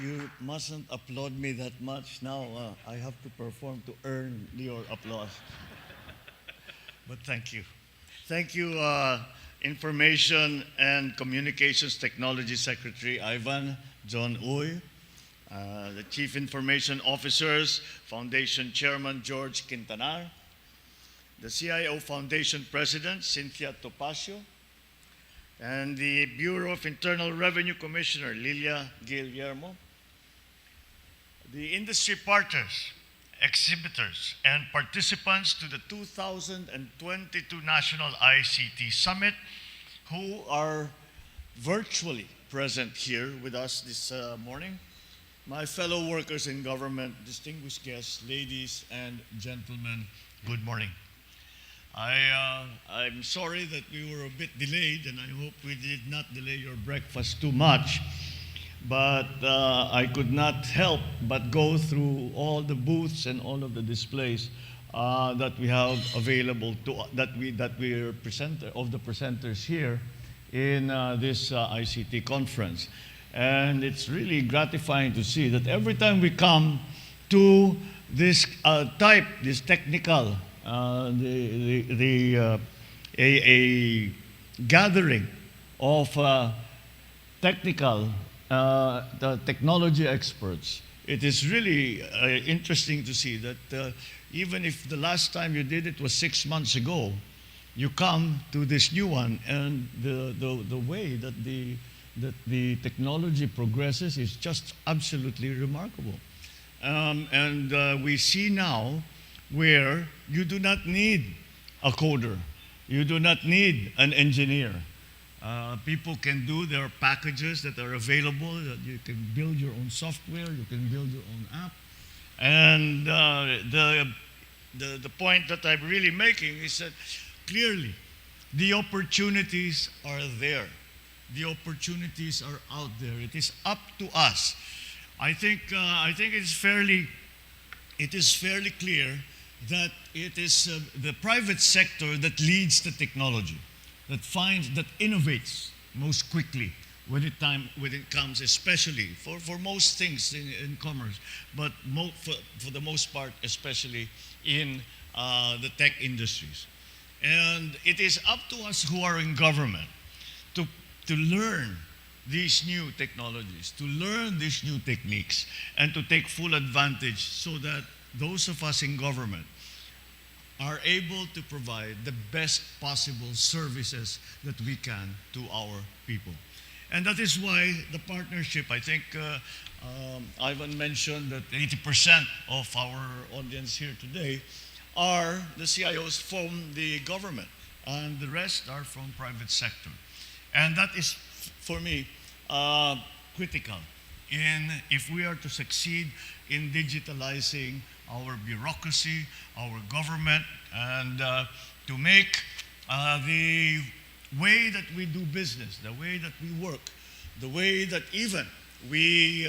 You mustn't applaud me that much. Now I have to perform to earn your applause. But thank you. Thank you, Information and Communications Technology Secretary Ivan John Uy, the Chief Information Officers, Foundation Chairman George Quintanar, the CIO Foundation President Cynthia Topacio, and the Bureau of Internal Revenue Commissioner Lilia Guillermo, the industry partners, exhibitors, and participants to the 2022 National ICT Summit who are virtually present here with us this morning, my fellow workers in government, distinguished guests, ladies and gentlemen, good morning. I'm sorry that we were a bit delayed, and I hope we did not delay your breakfast too much. But I could not help but go through all the booths and all of the displays that we have available to that we are of the presenters here in this ICT conference, and it's really gratifying to see that every time we come to this this technical a gathering of technical the technology experts. It is really interesting to see that even if the last time you did it was 6 months ago, you come to this new one, and the way that the technology progresses is just absolutely remarkable. We see now where you do not need a coder, you do not need an engineer. People can do their packages that are available, that you can build your own software, you can build your own app. And the point that I'm really making is that clearly the opportunities are there. The opportunities are out there. It is up to us. I think it is fairly clear that it is the private sector that leads the technology, that innovates most quickly when it comes, especially for most things in commerce, but for the most part, especially in the tech industries. And it is up to us who are in government to learn these new technologies, to learn these new techniques, and to take full advantage so that those of us in government are able to provide the best possible services that we can to our people. And that is why the partnership, I think Ivan mentioned that 80% of our audience here today are the CIOs from the government, and the rest are from private sector. And that is, for me, critical if we are to succeed in digitalizing our bureaucracy, our government, and to make the way that we do business, the way that we work, the way that even we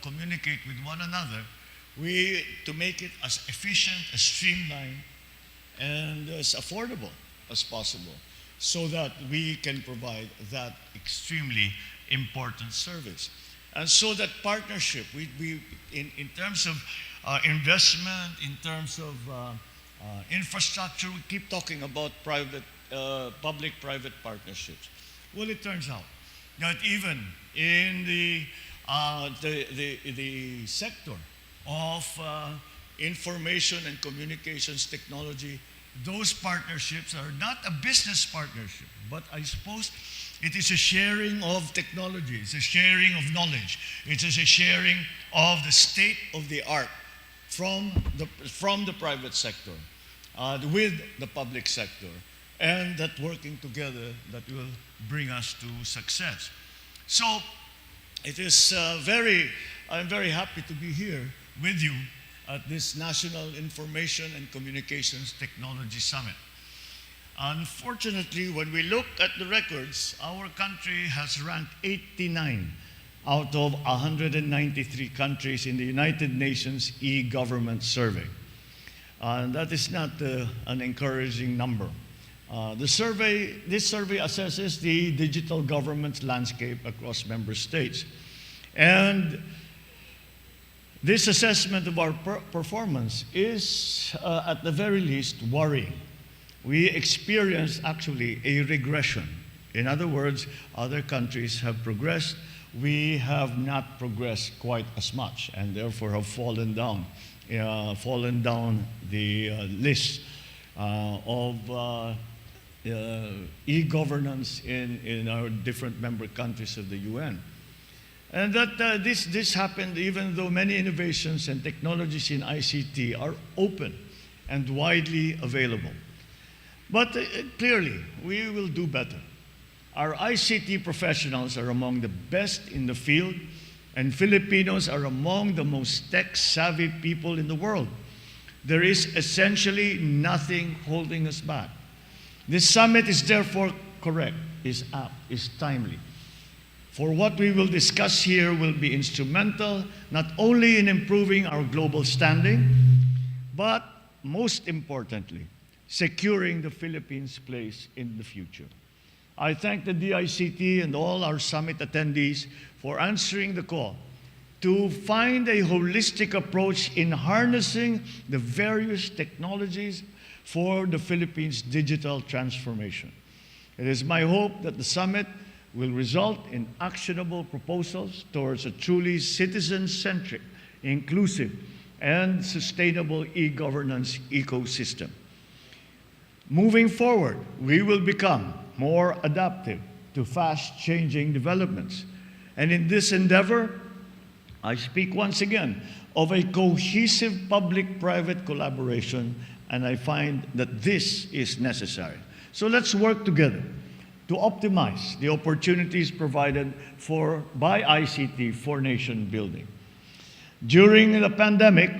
communicate with one another, to make it as efficient, as streamlined, and as affordable as possible, so that we can provide that extremely important service. And so that partnership, in terms of investment, in terms of infrastructure, we keep talking about public-private partnerships. Well, it turns out that even in the sector of information and communications technology, those partnerships are not a business partnership, but I suppose it is a sharing of technology, it's a sharing of knowledge, it is a sharing of the state of the art from the private sector with the public sector, and that working together that will bring us to success. So it is I'm very happy to be here with you at this National Information and Communications Technology Summit. Unfortunately, when we look at the records, our country has ranked 89 out of 193 countries in the United Nations e-government survey. And that is not an encouraging number. This survey assesses the digital government landscape across member states. And this assessment of our performance is, at the very least, worrying. We experienced actually a regression. In other words, other countries have progressed. We have not progressed quite as much, and therefore have fallen down the list of e-governance in our different member countries of the UN. And that this happened even though many innovations and technologies in ICT are open and widely available. But clearly, we will do better. Our ICT professionals are among the best in the field, and Filipinos are among the most tech-savvy people in the world. There is essentially nothing holding us back. This summit is therefore correct, is apt, is timely. For what we will discuss here will be instrumental not only in improving our global standing, but most importantly, securing the Philippines' place in the future. I thank the DICT and all our summit attendees for answering the call to find a holistic approach in harnessing the various technologies for the Philippines' digital transformation. It is my hope that the summit will result in actionable proposals towards a truly citizen-centric, inclusive, and sustainable e-governance ecosystem. Moving forward, we will become more adaptive to fast-changing developments. And in this endeavor, I speak once again of a cohesive public-private collaboration, and I find that this is necessary. So let's work together to optimize the opportunities provided by ICT for nation building. During the pandemic,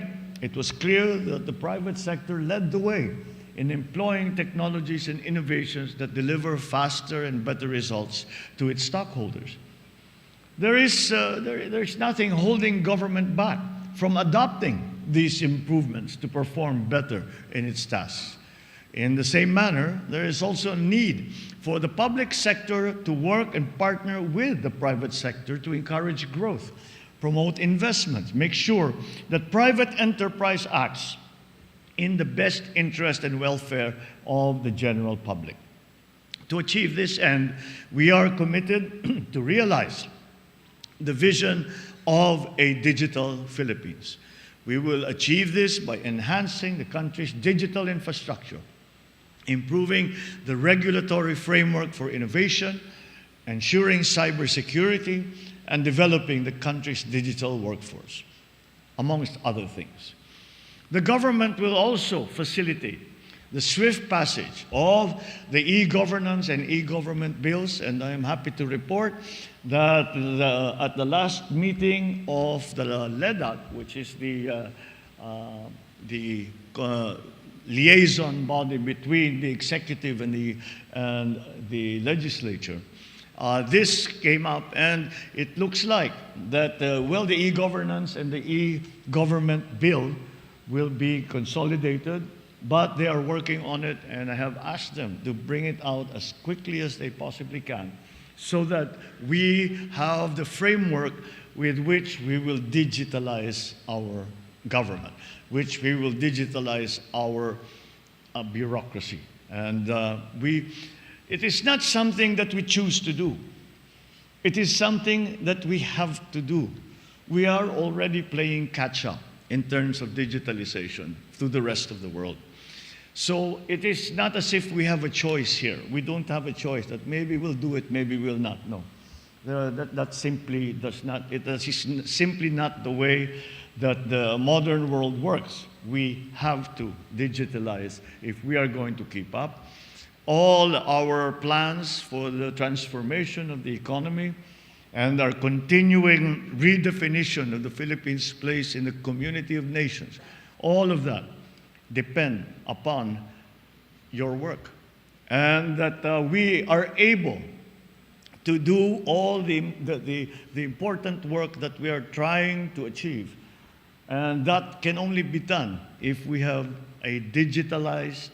it was clear that the private sector led the way in employing technologies and innovations that deliver faster and better results to its stockholders. There's nothing holding government back from adopting these improvements to perform better in its tasks. In the same manner, there is also a need for the public sector to work and partner with the private sector to encourage growth, promote investment, make sure that private enterprise acts in the best interest and welfare of the general public. To achieve this end, we are committed to realize the vision of a digital Philippines. We will achieve this by enhancing the country's digital infrastructure, improving the regulatory framework for innovation, ensuring cybersecurity, and developing the country's digital workforce, amongst other things. The government will also facilitate the swift passage of the e-governance and e-government bills, and I am happy to report that at the last meeting of the LEDAC, which is the liaison body between the executive and the legislature, this came up, and it looks like that, well, the e-governance and the e-government bill will be consolidated, but they are working on it, and I have asked them to bring it out as quickly as they possibly can so that we have the framework with which we will digitalize our government, which we will digitalize our bureaucracy. And it is not something that we choose to do. It is something that we have to do. We are already playing catch-up in terms of digitalization to the rest of the world. So it is not as if we have a choice here. We don't have a choice that maybe we'll do it, maybe we'll not. No, that simply does not. It is simply not the way that the modern world works. We have to digitalize if we are going to keep up. All our plans for the transformation of the economy and our continuing redefinition of the Philippines' place in the community of nations, all of that depend upon your work. And that we are able to do all the important work that we are trying to achieve. And that can only be done if we have a digitalized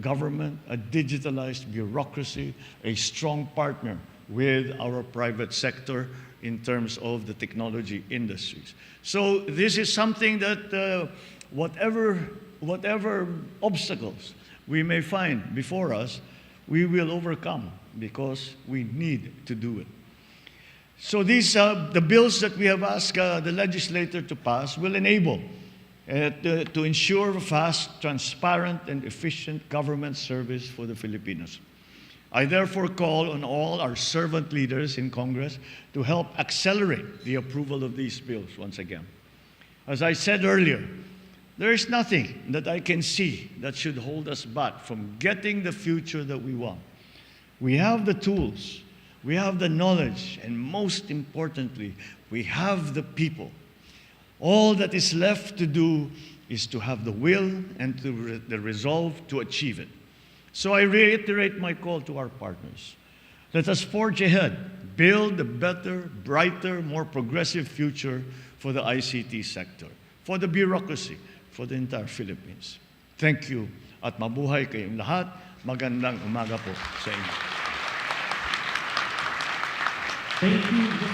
government, a digitalized bureaucracy, a strong partner with our private sector in terms of the technology industries. So this is something that whatever obstacles we may find before us, we will overcome because we need to do it. So these, the bills that we have asked the legislature to pass will enable to ensure fast, transparent, and efficient government service for the Filipinos. I therefore call on all our servant leaders in Congress to help accelerate the approval of these bills once again. As I said earlier, there is nothing that I can see that should hold us back from getting the future that we want. We have the tools, we have the knowledge, and most importantly, we have the people. All that is left to do is to have the will and the resolve to achieve it. So I reiterate my call to our partners. Let us forge ahead, build a better, brighter, more progressive future for the ICT sector, for the bureaucracy, for the entire Philippines. Thank you at mabuhay kayong lahat. Magandang umaga po sa inyo. Thank you.